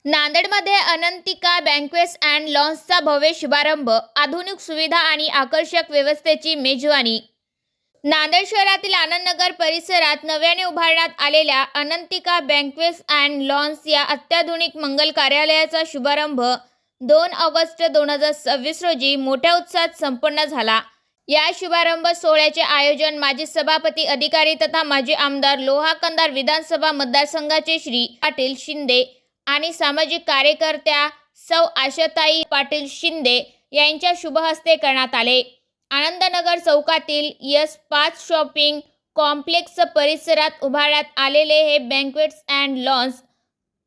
नांदेडमध्ये अनंतिका बँक्वेट्स अँड लॉन्सचा भव्य शुभारंभ, आधुनिक सुविधा आणि आकर्षक व्यवस्थेची मेजवानी। नांदेड शहरातील आनंदनगर परिसरात नव्याने उभारण्यात आलेल्या अनंतिका बँक्वेट्स अँड लॉन्स या अत्याधुनिक मंगल कार्यालयाचा शुभारंभ 2 ऑगस्ट 2026 रोजी मोठ्या उत्साहात संपन्न झाला। या शुभारंभ सोहळ्याचे आयोजन माजी सभापती अधिकारी तथा माजी आमदार लोहा कंधार विधानसभा मतदारसंघाचे श्री पाटील शिंदे आणि सामाजिक कार्यकर्त्या सौ आशाताई पाटील शिंदे यांच्या शुभ हस्ते करण्यात आले। आनंदनगर चौकातील S5 शॉपिंग कॉम्प्लेक्स परिसरात उभारण्यात आलेले हे बँक्वेट्स अँड लॉन्स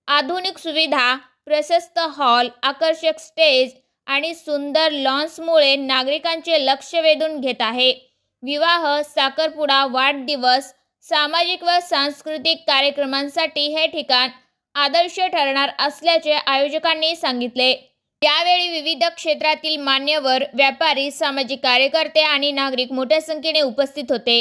आधुनिक सुविधा, प्रशस्त हॉल, आकर्षक स्टेज आणि सुंदर लॉन्समुळे नागरिकांचे लक्ष वेधून घेत आहे। विवाह, साखरपुडा, वाढदिवस, सामाजिक व सांस्कृतिक कार्यक्रमांसाठी हे ठिकाण आदर्श ठरणार असल्याचे आयोजकांनी सांगितले। यावेळी विविध क्षेत्रातील मान्यवर, व्यापारी, सामाजिक कार्यकर्ते आणि नागरिक मोठ्या संख्येने उपस्थित होते।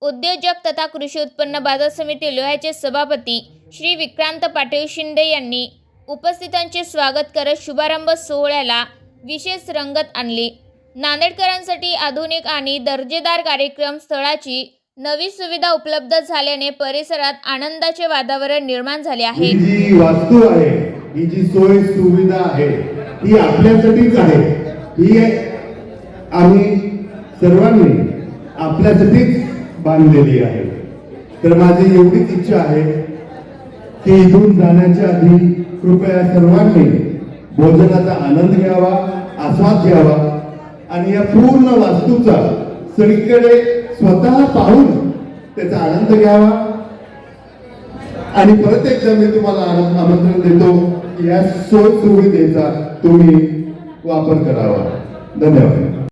उद्योजक तथा कृषी उत्पन्न बाजार समिती लोह्याचे सभापती श्री विक्रांत पाटील शिंदे यांनी उपस्थितांचे स्वागत करत शुभारंभ सोहळ्याला विशेष रंगत आणली। नांदेडकरांसाठी आधुनिक आणि दर्जेदार कार्यक्रम स्थळाची नवी सुविधा उपलब्ध झाल्याने परिसरात आनंदाचे वातावरण निर्माण झाले आहे। ही जी वास्तू आहे, ही जी सोय सुविधा आहे, ही आपल्यासाठीच आहे। ही आम्ही सर्वांनी आपल्यासाठीच बांधलेली आहे। तर माझी एवढीच इच्छा आहे की इथून जाण्याच्या आधी कृपया सर्वांनी भोजनाचा आनंद घ्यावा, आस्वाद घ्यावा आणि या पूर्ण वास्तूचा सगळीकडे स्वतः पाहून त्याचा आनंद घ्यावा। आणि परत एकदा मी तुम्हाला आमंत्रण देतो की या सोय सुविधेचा तुम्ही वापर करावा। धन्यवाद।